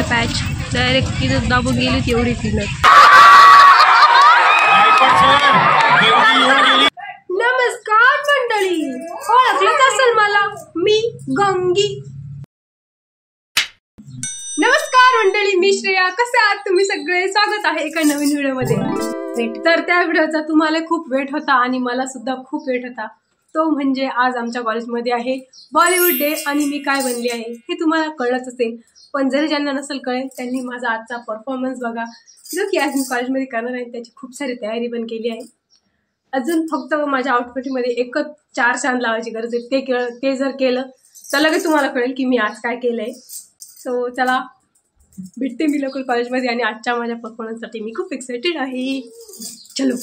Patch direct इथं दाबून गेली एवढी किल्लत. नमस्कार मंडळी, ओळखलंच असेल मला, मी गंगी. नमस्कार मंडळी, मी श्रेया. कसे आहात तुम्ही सगळे? स्वागत आहे एका नवीन व्हिडिओमध्ये. तर त्या व्हिडिओचा तुम्हाला खूप वेट होता आणि मला सुद्धा खूप वेट होता. तो म्हणजे आज आमच्या कॉलेजमध्ये आहे बॉलिवूड डे आणि मी काय बनली आहे हे तुम्हाला कळलंच असेल. पण जरी ज्यांना नसेल कळेल त्यांनी माझा आजचा परफॉर्मन्स बघा, जो की आज मी कॉलेजमध्ये करणार आहे. त्याची खूप सारी तयारी पण केली आहे. अजून फक्त माझ्या आउटफिटमध्ये एकच 4 चांद लावायची गरज आहे. ते जर केलं तर लगेच तुम्हाला कळेल की मी आज काय केलं आहे. सो चला, भेटते मी लवकर कॉलेजमध्ये आणि आजच्या माझ्या परफॉर्मन्ससाठी मी खूप एक्सायटेड आहे. चलो.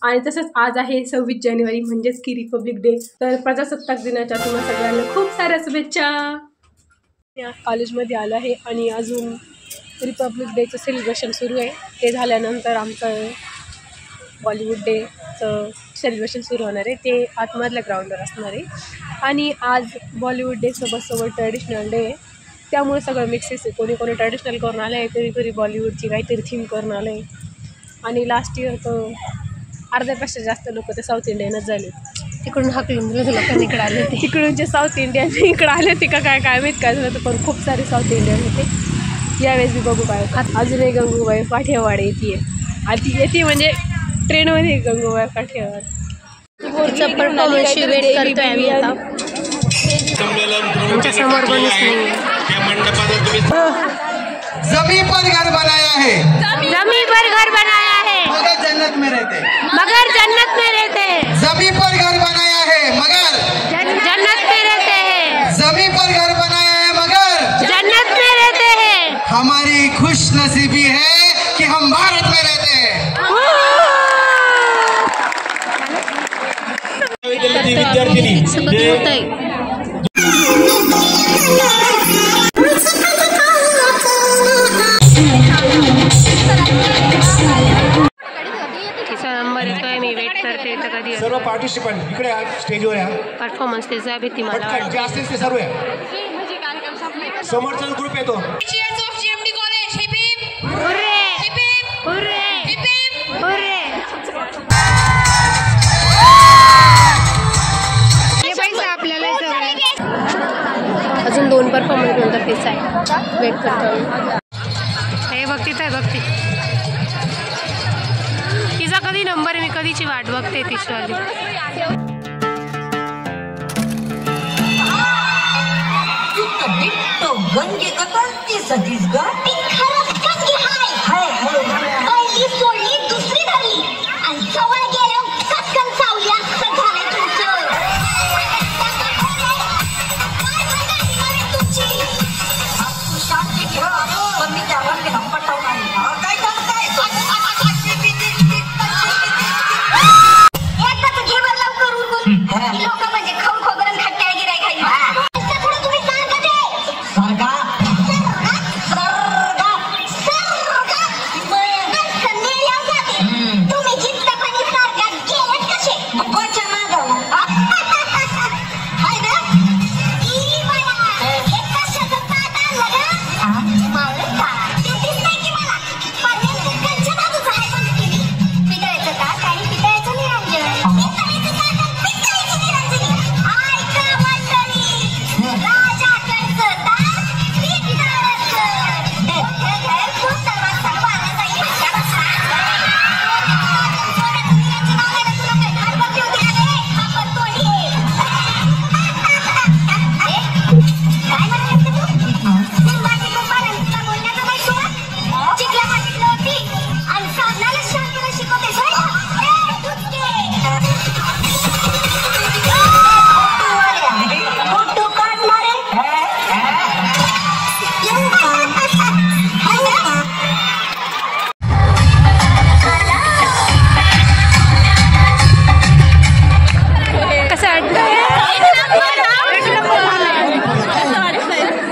आणि तसंच आज आहे 26 जानेवारी म्हणजेच की रिपब्लिक डे. तर प्रजासत्ताक दिनाच्या तुम्हाला सगळ्यांना खूप साऱ्या शुभेच्छा. या कॉलेजमध्ये आलं आहे आणि अजून रिपब्लिक डेचं सेलिब्रेशन सुरू आहे. ते झाल्यानंतर आमचं बॉलिवूड डेचं सेलिब्रेशन सुरू होणार आहे. ते आतमधल्या ग्राउंडवर असणार आहे. आणि आज बॉलिवूड डे सोबत ट्रॅडिशनल डे आहे. त्यामुळे सगळं मिक्सेस आहे. कोणी कोणी ट्रॅडिशनल करून आलं आहे, कोणी बॉलिवूडची काहीतरी थीम करून आलं आहे. आणि लास्ट इयर तर अर्ध्यापेक्षा जास्त लोक तर साऊथ इंडियनच झाले. तिकडून हाकलून दिलं लोकांनी इकडे आले होते. तिकडूनचे साऊथ इंडियन इकडे आले होते का काय माहीत काय झालं होतं. पण खूप सारे साऊथ इंडियन होते. यावेळेस मी बघू काय. अजूनही गंगूबाई पाठेवाड येते म्हणजे ट्रेनमध्ये गंगूबाई पाठेवाड. पुढचा परफॉर्मन्सची वेट करतोय आम्ही आता. आमच्या समोर कोणीच नाही. जमीन पर घर बनाया है, जमीन पर घर बनाया है, मगर जन्नत में रहते, मगर जन्नत में रहते हैं. जमीन पर घर बनाया है मगर जन्नत में रहते हैं. जमीन पर घर बनाया है मगर जन्नत में रहते हैं. हमारी खुश नसीबी है कि हम भारत में रहते हैं. विद्यार्थिनी नंबर येतोय. मी वेट करते तर कधी सर्व पार्टिसिपंट इकडे स्टेजवर या. परफॉर्मन्स त्याचा भीती मला जे असतील ते सर्व या. समोरचा ग्रुप येतो. अजून 2 परफॉर्मन्स नंतर तेच आहे. वेट करतो. हे बघतीच आहे बघते. तिचा कधी नंबर आहे, मी कधीची वाट बघते तिच्यावाली.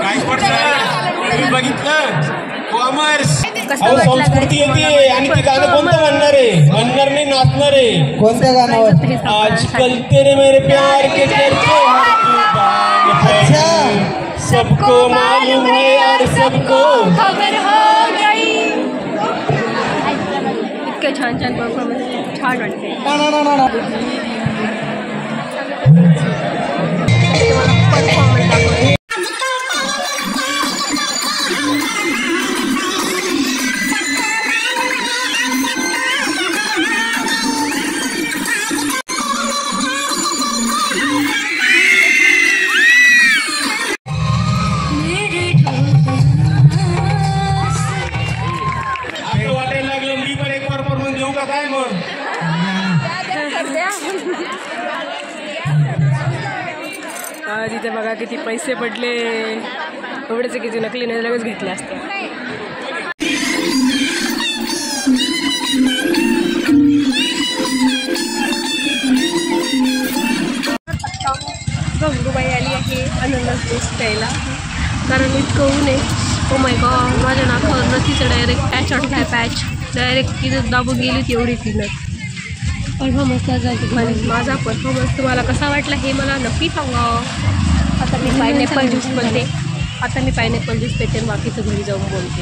काय तुम्ही बघितलं कॉमर्स कसं वाटलं संस्कृती येते आणि ते गाणं कोणतं म्हणणार आहे? म्हणणार नाही, नाचणार आहे. कोणत्या गाण्यावर? आजकल तेरे मेरे प्यार के चर्चे अच्छा, सबको मालूम है और सबको खबर हो गई. इतके छान छान परफॉर्मन्स, छान वाटते. ना ना ना ना ना. परफॉर्मन्स दाखवते. असं वाटायला लागलं मी पण एक परफॉर्मन्स देऊ का काय मग? तिथे बघा किती पैसे पडले. एवढेच किती नकली नाही लगेच घेतले असते. गंगूबाई आली आहे अननस ज्यूस प्यायला, कारण इतकं ऊन आहे. ओ माय गॉड, माझ्या नाकावर तिचं डायरेक्ट पॅच अडलाय. पॅच डायरेक्ट तिथं दाबून गेली ती एवढी तिनं. परफॉर्मन्सला जायचं. माझा परफॉर्मन्स तुम्हाला कसा वाटला हे मला नक्की सांगा. आता मी पायनॅपल ज्यूस बनते. आता मी पायनॅपल ज्यूस पेते, बाकीचं घरी जाऊन बोलते.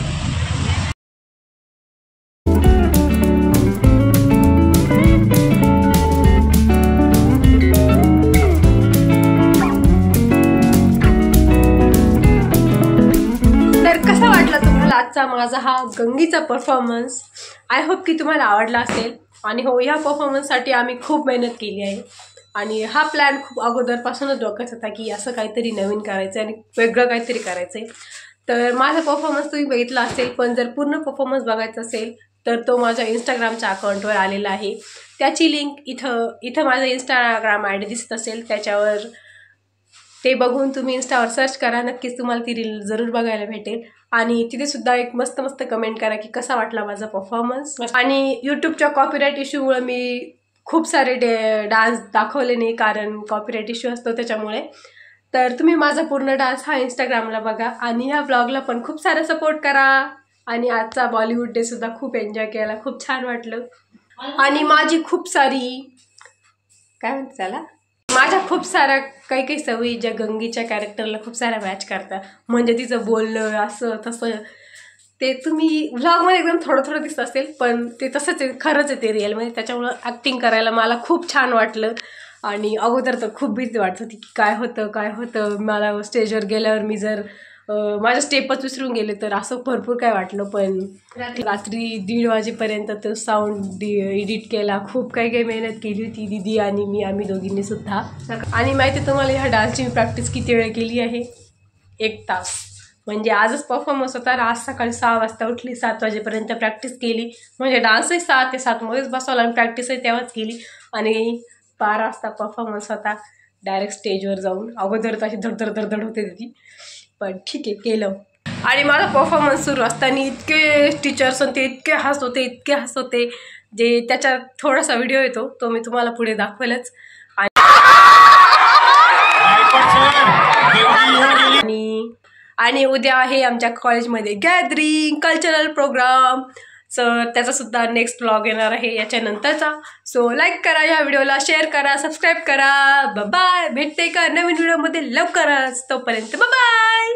तर कसा वाटला तुम्हाला आजचा माझा हा गंगीचा परफॉर्मन्स? आय होप की तुम्हाला आवडला असेल. आणि हो, ह्या परफॉर्मन्ससाठी आम्ही खूप मेहनत केली आहे आणि हा प्लॅन खूप अगोदरपासूनच डोक्यात होता की असं काहीतरी नवीन करायचं आणि वेगळं काहीतरी करायचं आहे. तर माझा परफॉर्मन्स तुम्ही बघितला असेल, पण जर पूर्ण परफॉर्मन्स बघायचा असेल तर तो माझ्या इंस्टाग्रामच्या अकाउंटवर आलेला आहे. त्याची लिंक इथं माझं इंस्टाग्राम आय डी दिसत असेल, त्याच्यावर ते बघून तुम्ही इंस्टावर सर्च करा. नक्कीच तुम्हाला ती रील जरूर बघायला भेटेल. आणि तिथे सुद्धा एक मस्त मस्त कमेंट करा की कसा वाटला माझा परफॉर्मन्स. आणि यूट्यूबच्या कॉपीराईट इश्यूमुळे मी खूप सारे डान्स दाखवले नाही, कारण कॉपीराईट इश्यू असतो त्याच्यामुळे. तर तुम्ही माझा पूर्ण डान्स हा इंस्टाग्रामला बघा आणि ह्या ब्लॉगला पण खूप सारा सपोर्ट करा. आणि आजचा बॉलिवूड डे सुद्धा खूप एन्जॉय केला, खूप छान वाटलं. आणि माझी खूप सारी काय म्हणते त्याला, माझ्या खूप साऱ्या काही सवयी ज्या गंगीच्या कॅरेक्टरला खूप साऱ्या मॅच करतात. म्हणजे तिचं बोलणं असं तसं, ते तुम्ही व्लॉगमध्ये एकदम थोडं थोडं दिसत असेल, पण ते तसंच आहे, खरंच आहे ते रिअलमध्ये. त्याच्यामुळं ॲक्टिंग करायला मला खूप छान वाटलं. आणि अगोदर तर खूप भीती वाटत होती की काय होतं. मला स्टेजवर गेल्यावर मी जर माझ्या स्टेपच विसरून गेले तर असं भरपूर काय वाटलं. पण रात्री 1:30 वाजेपर्यंत तो साऊंड एडिट केला. खूप काही मेहनत केली होती दीदी आणि मी, आम्ही दोघींनी सुद्धा. आणि माहिती आहे तुम्हाला ह्या डान्सची मी प्रॅक्टिस किती वेळ केली आहे? 1 तास. म्हणजे आजच परफॉर्मन्स होता. आज सकाळी 6 वाजता उठली, 7 वाजेपर्यंत प्रॅक्टिस केली. म्हणजे डान्सही 6 ते 7 मध्येच बसवला आणि प्रॅक्टिसही तेव्हाच केली. आणि 12 वाजता परफॉर्मन्स होता. डायरेक्ट स्टेजवर जाऊन अगोदर तशी धडधड होते ती, पण ठीक आहे केलं. आणि माझा परफॉर्मन्स सुरू असताना इतके टीचर्स ते इतके हसत होते. जे त्याच्यात थोडासा व्हिडिओ येतो तो मी तुम्हाला पुढे दाखवेलच. आणि उद्या आहे आमच्या कॉलेजमध्ये गॅदरिंग, कल्चरल प्रोग्राम. सर त्याचा सुद्धा नेक्स्ट व्लॉग येणार आहे याच्यानंतरचा. सो लाईक करा या व्हिडिओला, शेअर करा, सबस्क्राईब करा. बाय. भेटते का नवीन व्हिडिओमध्ये लवकरच. तोपर्यंत बाय.